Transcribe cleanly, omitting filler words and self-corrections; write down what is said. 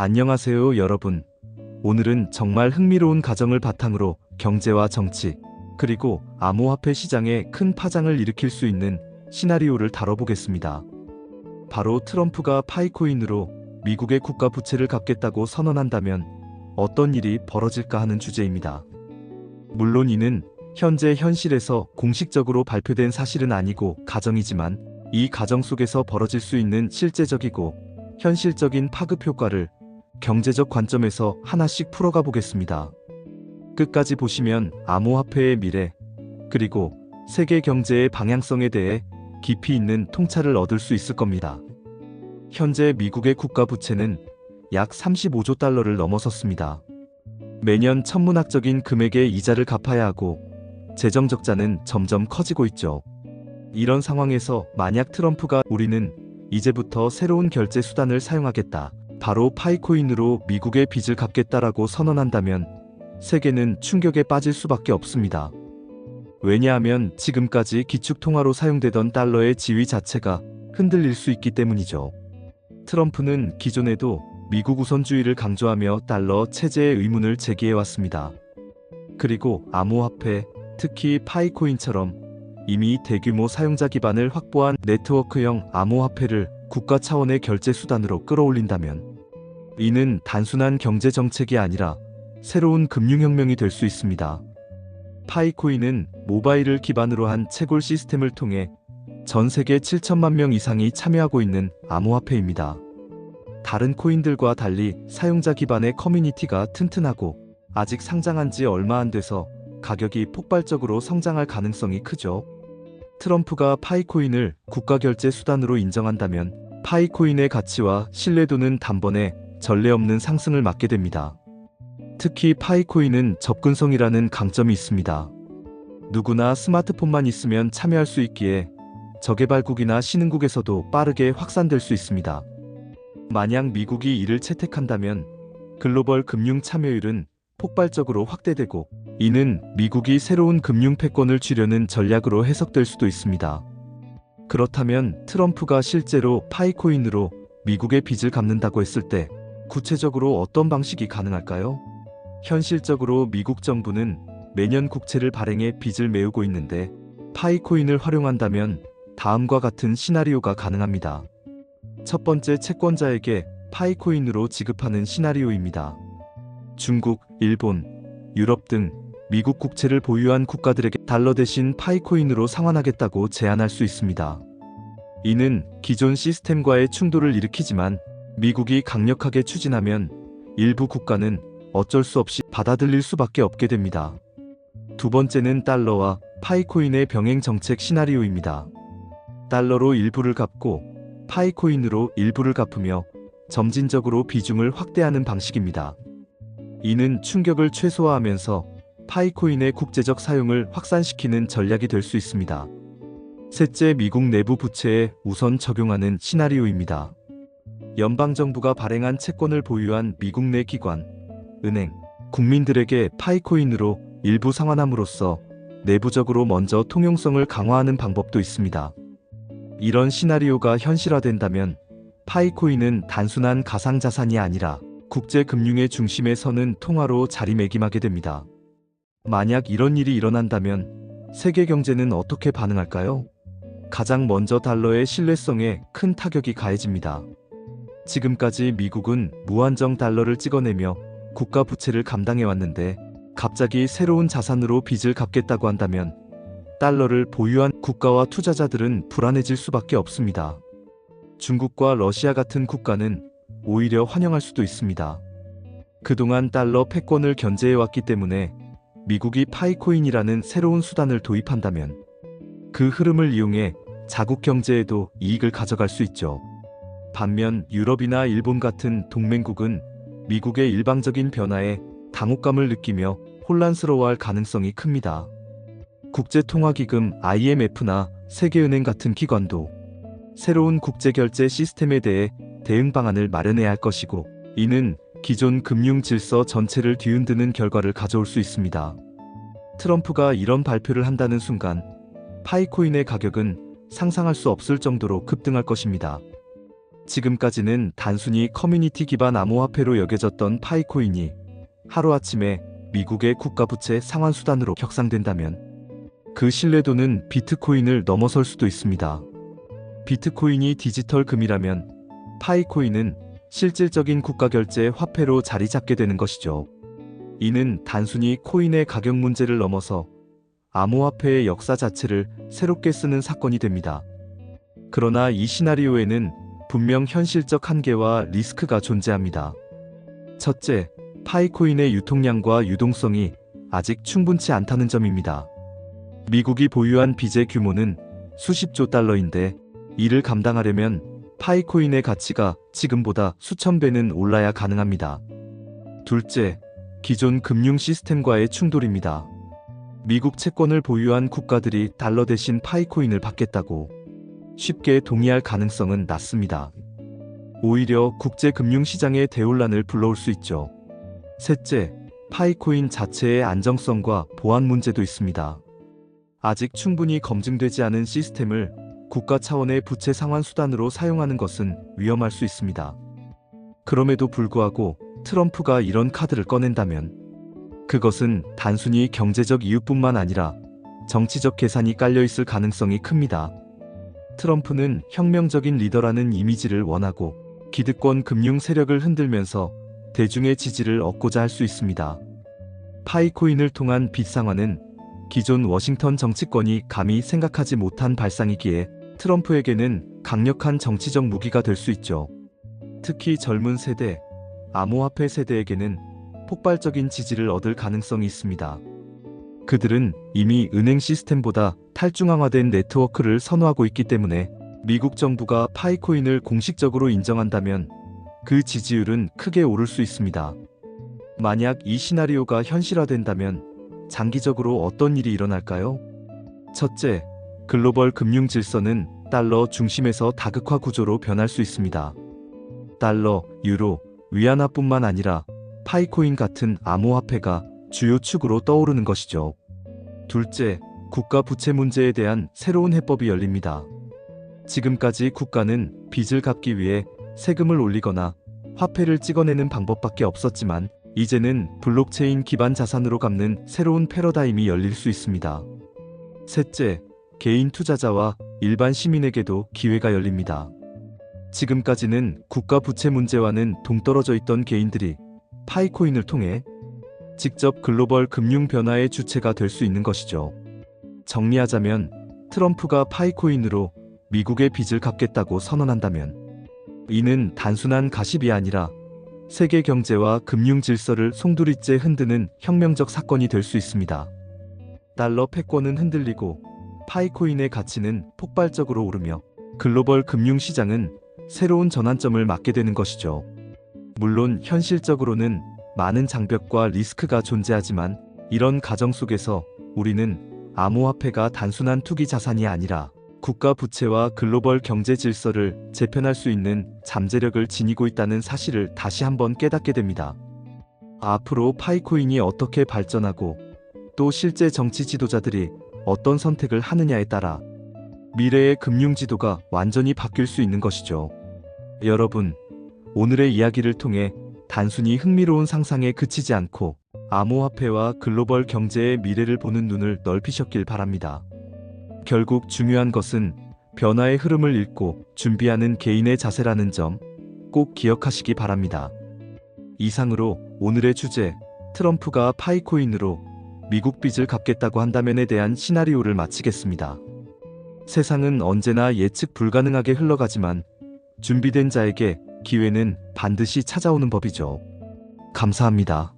안녕하세요, 여러분. 오늘은 정말 흥미로운 가정을 바탕으로 경제와 정치, 그리고 암호화폐 시장에 큰 파장을 일으킬 수 있는 시나리오를 다뤄보겠습니다. 바로 트럼프가 파이코인으로 미국의 국가 부채를 갚겠다고 선언한다면 어떤 일이 벌어질까 하는 주제입니다. 물론 이는 현재 현실에서 공식적으로 발표된 사실은 아니고 가정이지만, 이 가정 속에서 벌어질 수 있는 실제적이고 현실적인 파급 효과를 경제적 관점에서 하나씩 풀어가 보겠습니다. 끝까지 보시면 암호화폐의 미래, 그리고 세계 경제의 방향성에 대해 깊이 있는 통찰을 얻을 수 있을 겁니다. 현재 미국의 국가 부채는 약 35조 달러를 넘어섰습니다. 매년 천문학적인 금액의 이자를 갚아야 하고 재정 적자는 점점 커지고 있죠. 이런 상황에서 만약 트럼프가 우리는 이제부터 새로운 결제 수단을 사용하겠다, 바로 파이코인으로 미국의 빚을 갚겠다라고 선언한다면 세계는 충격에 빠질 수밖에 없습니다. 왜냐하면 지금까지 기축통화로 사용되던 달러의 지위 자체가 흔들릴 수 있기 때문이죠. 트럼프는 기존에도 미국 우선주의를 강조하며 달러 체제의 의문을 제기해왔습니다. 그리고 암호화폐, 특히 파이코인처럼 이미 대규모 사용자 기반을 확보한 네트워크형 암호화폐를 국가 차원의 결제 수단으로 끌어올린다면 이는 단순한 경제 정책이 아니라 새로운 금융혁명이 될 수 있습니다. 파이코인은 모바일을 기반으로 한 채굴 시스템을 통해 전 세계 7천만 명 이상이 참여하고 있는 암호화폐입니다. 다른 코인들과 달리 사용자 기반의 커뮤니티가 튼튼하고 아직 상장한 지 얼마 안 돼서 가격이 폭발적으로 성장할 가능성이 크죠. 트럼프가 파이코인을 국가결제 수단으로 인정한다면 파이코인의 가치와 신뢰도는 단번에 전례 없는 상승을 맞게 됩니다. 특히 파이코인은 접근성이라는 강점이 있습니다. 누구나 스마트폰만 있으면 참여할 수 있기에 저개발국이나 신흥국에서도 빠르게 확산될 수 있습니다. 만약 미국이 이를 채택한다면 글로벌 금융 참여율은 폭발적으로 확대되고, 이는 미국이 새로운 금융 패권을 쥐려는 전략으로 해석될 수도 있습니다. 그렇다면 트럼프가 실제로 파이코인으로 미국의 빚을 갚는다고 했을 때 구체적으로 어떤 방식이 가능할까요? 현실적으로 미국 정부는 매년 국채를 발행해 빚을 메우고 있는데, 파이코인을 활용한다면 다음과 같은 시나리오가 가능합니다. 첫 번째, 채권자에게 파이코인으로 지급하는 시나리오입니다. 중국, 일본, 유럽 등 미국 국채를 보유한 국가들에게 달러 대신 파이코인으로 상환하겠다고 제안할 수 있습니다. 이는 기존 시스템과의 충돌을 일으키지만 미국이 강력하게 추진하면 일부 국가는 어쩔 수 없이 받아들일 수밖에 없게 됩니다. 두 번째는 달러와 파이코인의 병행 정책 시나리오입니다. 달러로 일부를 갚고 파이코인으로 일부를 갚으며 점진적으로 비중을 확대하는 방식입니다. 이는 충격을 최소화하면서 파이코인의 국제적 사용을 확산시키는 전략이 될 수 있습니다. 셋째, 미국 내부 부채에 우선 적용하는 시나리오입니다. 연방정부가 발행한 채권을 보유한 미국 내 기관, 은행, 국민들에게 파이코인으로 일부 상환함으로써 내부적으로 먼저 통용성을 강화하는 방법도 있습니다. 이런 시나리오가 현실화된다면 파이코인은 단순한 가상자산이 아니라 국제금융의 중심에 서는 통화로 자리매김하게 됩니다. 만약 이런 일이 일어난다면 세계 경제는 어떻게 반응할까요? 가장 먼저 달러의 신뢰성에 큰 타격이 가해집니다. 지금까지 미국은 무한정 달러를 찍어내며 국가 부채를 감당해왔는데, 갑자기 새로운 자산으로 빚을 갚겠다고 한다면 달러를 보유한 국가와 투자자들은 불안해질 수밖에 없습니다. 중국과 러시아 같은 국가는 오히려 환영할 수도 있습니다. 그동안 달러 패권을 견제해왔기 때문에 미국이 파이코인이라는 새로운 수단을 도입한다면 그 흐름을 이용해 자국 경제에도 이익을 가져갈 수 있죠. 반면 유럽이나 일본 같은 동맹국은 미국의 일방적인 변화에 당혹감을 느끼며 혼란스러워할 가능성이 큽니다. 국제통화기금 IMF나 세계은행 같은 기관도 새로운 국제결제 시스템에 대해 대응 방안을 마련해야 할 것이고, 이는 기존 금융 질서 전체를 뒤흔드는 결과를 가져올 수 있습니다. 트럼프가 이런 발표를 한다는 순간 파이코인의 가격은 상상할 수 없을 정도로 급등할 것입니다. 지금까지는 단순히 커뮤니티 기반 암호화폐로 여겨졌던 파이코인이 하루아침에 미국의 국가부채 상환수단으로 격상된다면 그 신뢰도는 비트코인을 넘어설 수도 있습니다. 비트코인이 디지털 금이라면 파이코인은 실질적인 국가결제 화폐로 자리 잡게 되는 것이죠. 이는 단순히 코인의 가격 문제를 넘어서 암호화폐의 역사 자체를 새롭게 쓰는 사건이 됩니다. 그러나 이 시나리오에는 분명 현실적 한계와 리스크가 존재합니다. 첫째, 파이코인의 유통량과 유동성이 아직 충분치 않다는 점입니다. 미국이 보유한 빚의 규모는 수십조 달러인데 이를 감당하려면 파이코인의 가치가 지금보다 수천 배는 올라야 가능합니다. 둘째, 기존 금융 시스템과의 충돌입니다. 미국 채권을 보유한 국가들이 달러 대신 파이코인을 받겠다고 쉽게 동의할 가능성은 낮습니다. 오히려 국제 금융시장의 대혼란을 불러올 수 있죠. 셋째, 파이코인 자체의 안정성과 보안 문제도 있습니다. 아직 충분히 검증되지 않은 시스템을 국가 차원의 부채 상환 수단으로 사용하는 것은 위험할 수 있습니다. 그럼에도 불구하고 트럼프가 이런 카드를 꺼낸다면 그것은 단순히 경제적 이유뿐만 아니라 정치적 계산이 깔려 있을 가능성이 큽니다. 트럼프는 혁명적인 리더라는 이미지를 원하고 기득권 금융 세력을 흔들면서 대중의 지지를 얻고자 할 수 있습니다. 파이코인을 통한 빚 상환은 기존 워싱턴 정치권이 감히 생각하지 못한 발상이기에 트럼프에게는 강력한 정치적 무기가 될 수 있죠. 특히 젊은 세대, 암호화폐 세대에게는 폭발적인 지지를 얻을 가능성이 있습니다. 그들은 이미 은행 시스템보다 탈중앙화된 네트워크를 선호하고 있기 때문에 미국 정부가 파이코인을 공식적으로 인정한다면 그 지지율은 크게 오를 수 있습니다. 만약 이 시나리오가 현실화된다면 장기적으로 어떤 일이 일어날까요? 첫째, 글로벌 금융 질서는 달러 중심에서 다극화 구조로 변할 수 있습니다. 달러, 유로, 위안화뿐만 아니라 파이코인 같은 암호화폐가 주요 축으로 떠오르는 것이죠. 둘째, 국가 부채 문제에 대한 새로운 해법이 열립니다. 지금까지 국가는 빚을 갚기 위해 세금을 올리거나 화폐를 찍어내는 방법밖에 없었지만 이제는 블록체인 기반 자산으로 갚는 새로운 패러다임이 열릴 수 있습니다. 셋째, 개인 투자자와 일반 시민에게도 기회가 열립니다. 지금까지는 국가 부채 문제와는 동떨어져 있던 개인들이 파이코인을 통해 직접 글로벌 금융 변화의 주체가 될 수 있는 것이죠. 정리하자면 트럼프가 파이코인으로 미국의 빚을 갚겠다고 선언한다면 이는 단순한 가십이 아니라 세계 경제와 금융 질서를 송두리째 흔드는 혁명적 사건이 될 수 있습니다. 달러 패권은 흔들리고 파이코인의 가치는 폭발적으로 오르며 글로벌 금융 시장은 새로운 전환점을 맞게 되는 것이죠. 물론 현실적으로는 많은 장벽과 리스크가 존재하지만 이런 가정 속에서 우리는 암호화폐가 단순한 투기 자산이 아니라 국가 부채와 글로벌 경제 질서를 재편할 수 있는 잠재력을 지니고 있다는 사실을 다시 한번 깨닫게 됩니다. 앞으로 파이코인이 어떻게 발전하고 또 실제 정치 지도자들이 어떤 선택을 하느냐에 따라 미래의 금융 지도가 완전히 바뀔 수 있는 것이죠. 여러분, 오늘의 이야기를 통해 단순히 흥미로운 상상에 그치지 않고 암호화폐와 글로벌 경제의 미래를 보는 눈을 넓히셨길 바랍니다. 결국 중요한 것은 변화의 흐름을 읽고 준비하는 개인의 자세라는 점 꼭 기억하시기 바랍니다. 이상으로 오늘의 주제, 트럼프가 파이코인으로 미국 빚을 갚겠다고 한다면에 대한 시나리오를 마치겠습니다. 세상은 언제나 예측 불가능하게 흘러가지만 준비된 자에게 기회는 반드시 찾아오는 법이죠. 감사합니다.